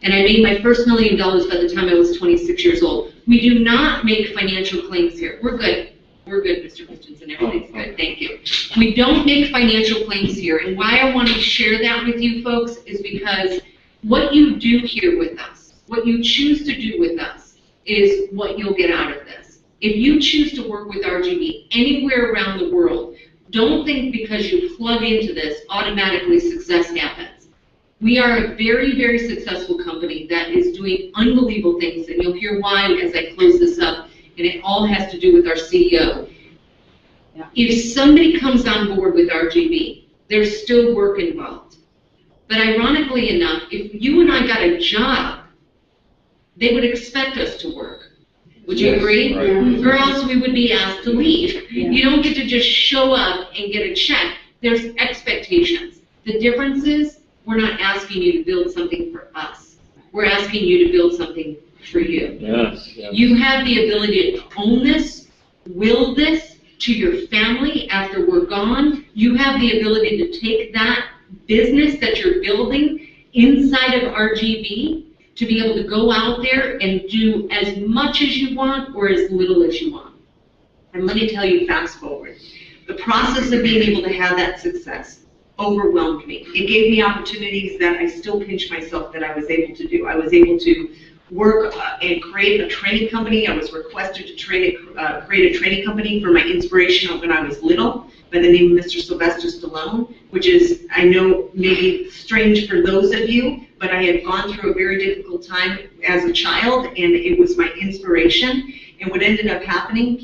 Speaker 4: And I made my first $1 million by the time I was 26 years old. We do not make financial claims here. We're good. We're good, Mr. Christensen. Everything's good. Thank you. We don't make financial claims here. And why I want to share that with you folks is because what you do here with us, what you choose to do with us, is what you'll get out of this. If you choose to work with OurGV anywhere around the world, don't think because you plug into this, automatically success happens. We are a very, very successful company that is doing unbelievable things, and you'll hear why as I close this up. And it all has to do with our CEO. Yeah. If somebody comes on board with OurGV, there's still work involved. But ironically enough, if you and I got a job, they would expect us to work. Would you agree? Right. Or else we would be asked to leave. Yeah. You don't get to just show up and get a check. There's expectations. The difference is we're not asking you to build something for us. We're asking you to build something for you. Yes, yes. You have the ability to own this, will this to your family after we're gone. You have the ability to take that business that you're building inside of OurGV to be able to go out there and do as much as you want or as little as you want. And let me tell you, fast forward. The process of being able to have that success overwhelmed me. It gave me opportunities that I still pinch myself that I was able to do. I was able to work and create a training company. I was requested to create a training company for my inspiration when I was little by the name of Mr. Sylvester Stallone, which is, I know, maybe strange for those of you, but I had gone through a very difficult time as a child, and it was my inspiration. And what ended up happening,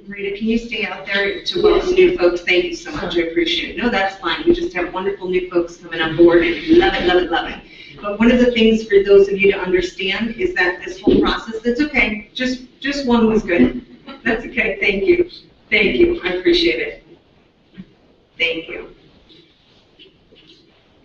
Speaker 4: Rita, can you stay out there to welcome new folks? Thank you so much. I appreciate it. No, that's fine. We just have wonderful new folks coming on board, and love it, love it, love it. But one of the things for those of you to understand is that this whole process, that's okay. Just one was good. That's okay. Thank you. Thank you. I appreciate it. Thank you.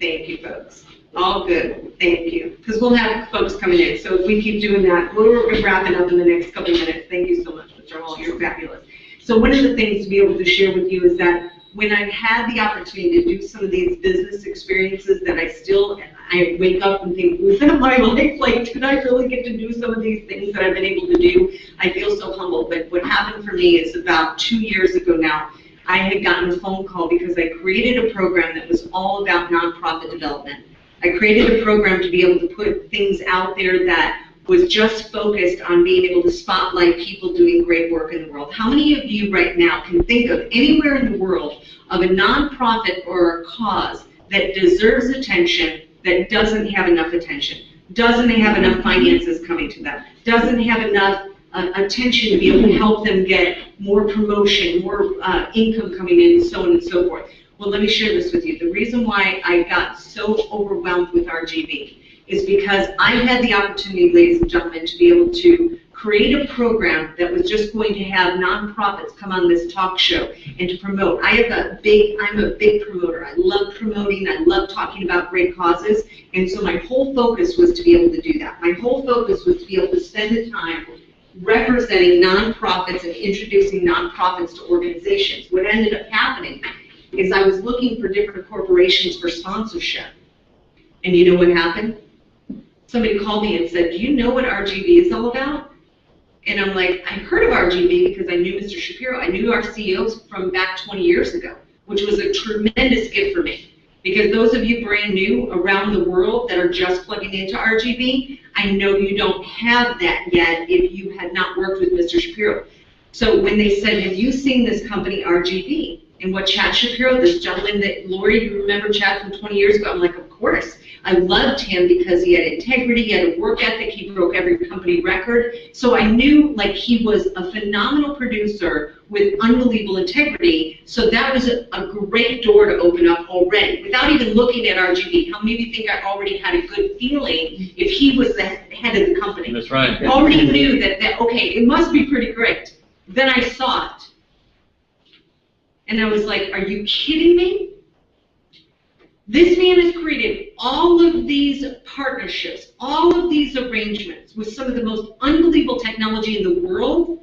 Speaker 4: Thank you, folks. All good. Thank you. Because we'll have folks coming in. So if we keep doing that, we're wrapping up in the next couple of minutes. Thank you so much, Mr. Hall. You're fabulous. So one of the things to be able to share with you is that when I've had the opportunity to do some of these business experiences that I wake up and think, was that my life? Like, did I really get to do some of these things that I've been able to do? I feel so humbled. But what happened for me is about 2 years ago now, I had gotten a phone call because I created a program that was all about nonprofit development. I created a program to be able to put things out there that was just focused on being able to spotlight people doing great work in the world. How many of you right now can think of anywhere in the world of a nonprofit or a cause that deserves attention that doesn't have enough attention, doesn't have enough finances coming to them, doesn't have enough attention to be able to help them get more promotion, more income coming in, so on and so forth? Well, let me share this with you. The reason why I got so overwhelmed with OurGV is because I had the opportunity, ladies and gentlemen, to be able to create a program that was just going to have nonprofits come on this talk show and to promote. I'm a big promoter. I love promoting. I love talking about great causes. And so my whole focus was to be able to do that. My whole focus was to be able to spend the time representing nonprofits and introducing nonprofits to organizations. What ended up happening is I was looking for different corporations for sponsorship. And you know what happened? Somebody called me and said, do you know what OurGV is all about? And I'm like, I heard of OurGV because I knew Mr. Shapiro. I knew our CEOs from back 20 years ago, which was a tremendous gift for me. Because those of you brand new around the world that are just plugging into OurGV, I know you don't have that yet if you had not worked with Mr. Shapiro. So when they said, have you seen this company OurGV? And what Chad Shapiro, this gentleman that, Lori, you remember Chad from 20 years ago? I'm like, of course. I loved him because he had integrity, he had a work ethic, he broke every company record. So I knew like he was a phenomenal producer with unbelievable integrity. So that was a great door to open up already. Without even looking at OurGV, how many think I already had a good feeling if he was the head of the company?
Speaker 1: That's right.
Speaker 4: I already knew that okay, it must be pretty great. Then I saw it. And I was like, are you kidding me? This man has created all of these partnerships, all of these arrangements with some of the most unbelievable technology in the world,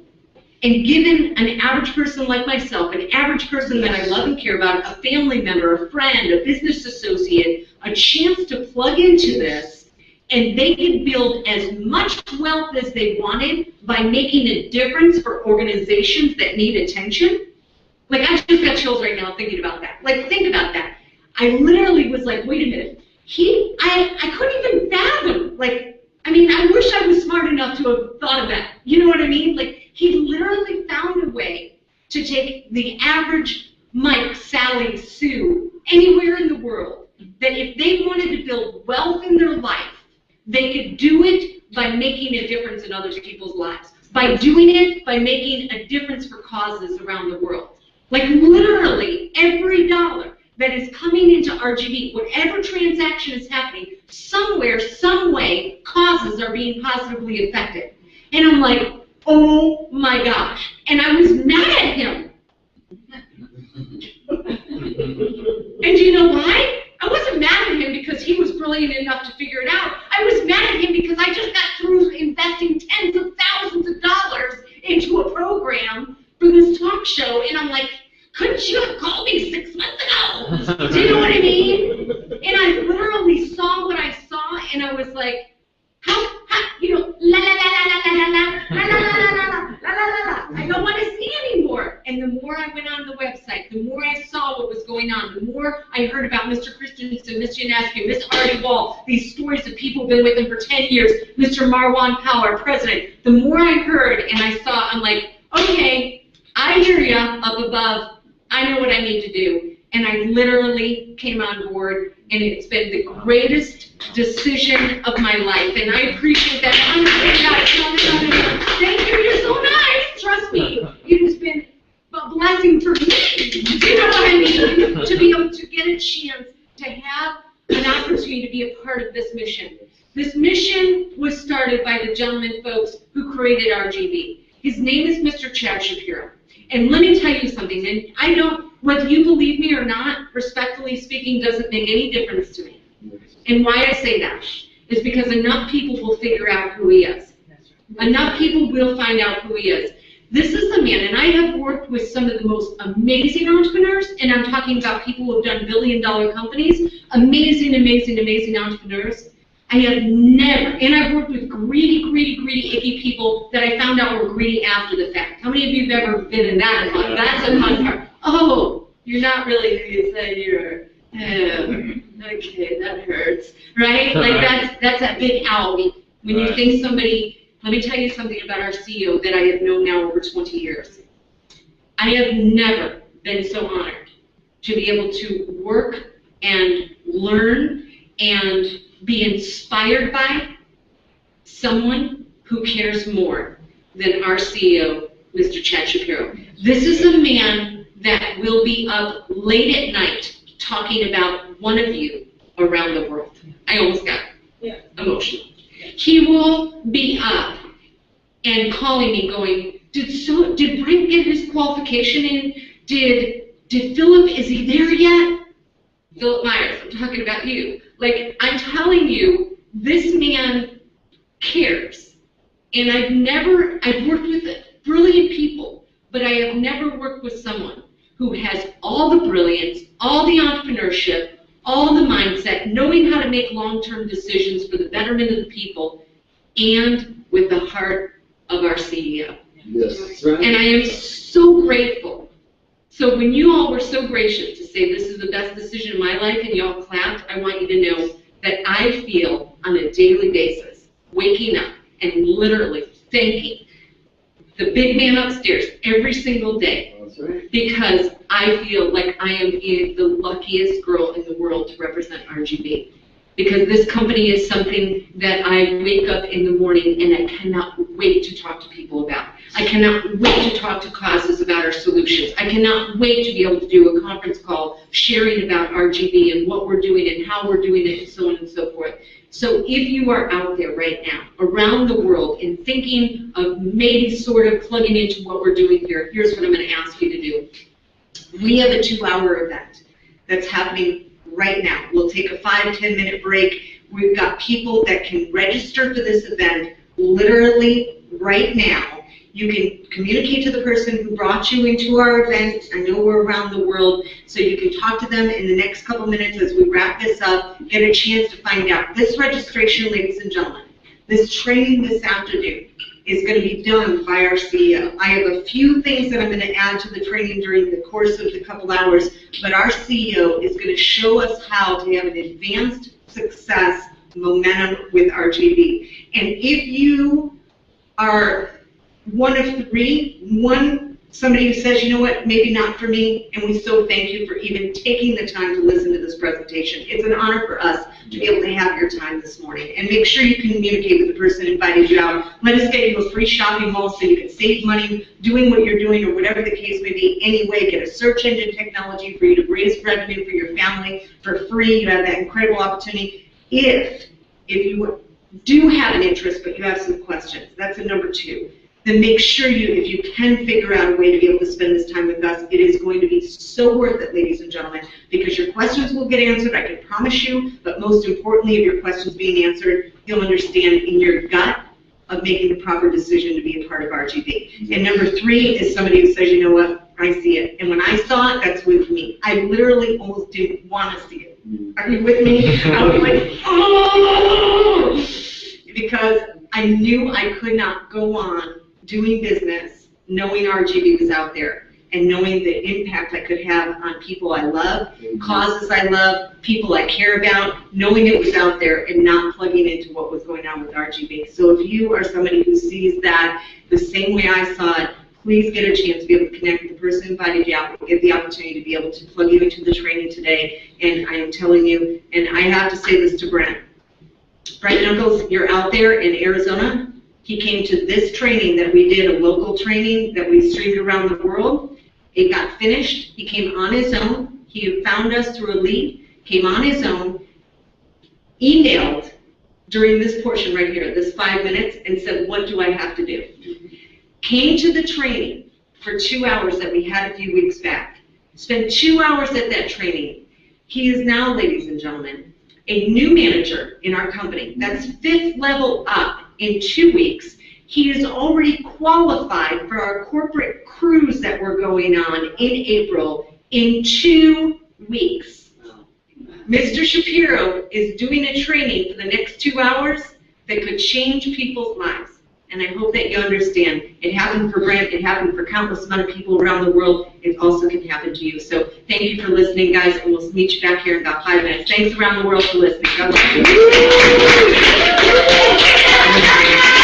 Speaker 4: and given an average person like myself, an average person that I love and care about, a family member, a friend, a business associate, a chance to plug into this, and they could build as much wealth as they wanted by making a difference for organizations that need attention. Like, I just got chills right now thinking about that. Like, think about that. I literally was like, wait a minute. I couldn't even fathom. Like, I mean, I wish I was smart enough to have thought of that. You know what I mean? Like, he literally found a way to take the average Mike, Sally, Sue, anywhere in the world, that if they wanted to build wealth in their life, they could do it by making a difference in other people's lives. By doing it, by making a difference for causes around the world. Like literally every dollar that is coming into OurGV, whatever transaction is happening, somewhere, some way, causes are being positively affected. And I'm like, oh my gosh. And I was mad at him. And do you know why? I wasn't mad at him because he was brilliant enough to figure it out. I was mad at him because I just got through investing tens of thousands of dollars into a program for this talk show, and I'm like, couldn't you have called me 6 months ago? Do you know what I mean? And I literally saw what I saw, and I was like, how, you know, la la la la la la la la la la la la la. I don't want to see anymore. And the more I went on the website, the more I saw what was going on, the more I heard about Mr. Christensen, Ms. Janaski, Ms. Artie Wall, these stories of people who've been with him for 10 years, Mr. Marwan Powell, our president. The more I heard and I saw, I'm like, okay, I hear ya up above. I know what I need to do. And I literally came on board, and it's been the greatest decision of my life. And I appreciate that. Thank you. You're so nice. Trust me. It has been a blessing for me. Do you know what I mean? To be able to get a chance to have an opportunity to be a part of this mission. This mission was started by the gentleman folks who created OurGV. His name is Mr. Chad Shapiro. And let me tell you something, and I don't, whether you believe me or not, respectfully speaking, doesn't make any difference to me. And why I say that is because enough people will figure out who he is. Enough people will find out who he is. This is the man, and I have worked with some of the most amazing entrepreneurs, and I'm talking about people who have done billion-dollar companies, amazing, amazing, amazing entrepreneurs. I have never, and I've worked with greedy, icky people that I found out were greedy after the fact. How many of you have ever been in that? That's a fun part. Oh, you're not really who you say you're. Okay, that hurts, right? Like that's a big owie. When you think somebody, let me tell you something about our CEO that I have known now over 20 years. I have never been so honored to be able to work and learn and be inspired by someone who cares more than our CEO, Mr. Chad Shapiro. This is a man that will be up late at night talking about one of you around the world. I almost got emotional. He will be up and calling me going, did Brent get his qualification in? Did Philip, is he there yet? Philip Myers, I'm talking about you. Like, I'm telling you, this man cares. And I've worked with brilliant people, but I have never worked with someone who has all the brilliance, all the entrepreneurship, all the mindset, knowing how to make long-term decisions for the betterment of the people, and with the heart of our CEO.
Speaker 3: Yes, that's right.
Speaker 4: And I am so grateful. So when you all were so gracious to say this is the best decision of my life and you all clapped, I want you to know that I feel on a daily basis, waking up and literally thanking the big man upstairs every single day.
Speaker 3: That's right.
Speaker 4: Because I feel like I am the luckiest girl in the world to represent RGV. Because this company is something that I wake up in the morning and I cannot wait to talk to people about. I cannot wait to talk to causes about our solutions. I cannot wait to be able to do a conference call sharing about RGV and what we're doing and how we're doing it and so on and so forth. So if you are out there right now, around the world, and thinking of maybe sort of plugging into what we're doing here, here's what I'm going to ask you to do. We have a 2-hour event that's happening right now. We'll take a 5-10 minute break. We've got people that can register for this event literally right now. You can communicate to the person who brought you into our event. I know we're around the world, so you can talk to them in the next couple minutes as we wrap this up, get a chance to find out. This registration, ladies and gentlemen, this training this afternoon is going to be done by our CEO. I have a few things that I'm going to add to the training during the course of the couple hours, but our CEO is going to show us how to have an advanced success momentum with RGV. And if you are one of three, somebody who says, you know what, maybe not for me, and we so thank you for even taking the time to listen to this presentation. It's an honor for us to be able to have your time this morning. And make sure you communicate with the person who invited you out. Let us get you a free shopping mall so you can save money doing what you're doing or whatever the case may be. Anyway, get a search engine technology for you to raise revenue for your family for free. You have that incredible opportunity. If you do have an interest but you have some questions, that's a number 2. Then make sure if you can figure out a way to be able to spend this time with us, it is going to be so worth it, ladies and gentlemen, because your questions will get answered, I can promise you, but most importantly, if your questions being answered, you'll understand in your gut of making the proper decision to be a part of RGV. And number 3 is somebody who says, you know what, I see it. And when I saw it, that's with me. I literally almost didn't want to see it. Are you with me? I was like, oh! Because I knew I could not go on doing business, knowing RGV was out there, and knowing the impact I could have on people I love, causes I love, people I care about, knowing it was out there and not plugging into what was going on with RGV. So if you are somebody who sees that the same way I saw it, please get a chance to be able to connect with the person who invited you out, get the opportunity to be able to plug you into the training today. And I am telling you, and I have to say this to Brent. Brent Knuckles, you're out there in Arizona. He came to this training that we did, a local training that we streamed around the world. It got finished. He came on his own. He found us through a lead, came on his own, emailed during this portion right here, this 5 minutes, and said, what do I have to do? Came to the training for 2 hours that we had a few weeks back. Spent 2 hours at that training. He is now, ladies and gentlemen, a new manager in our company. That's 5th level up in 2 weeks. He is already qualified for our corporate cruise that we're going on in April in 2 weeks. Mr. Shapiro is doing a training for the next 2 hours that could change people's lives. And I hope that you understand. It happened for Brent. It happened for countless amount of people around the world. It also can happen to you. So thank you for listening, guys, and we'll meet you back here in about 5 minutes. Thanks around the world for listening. God bless you.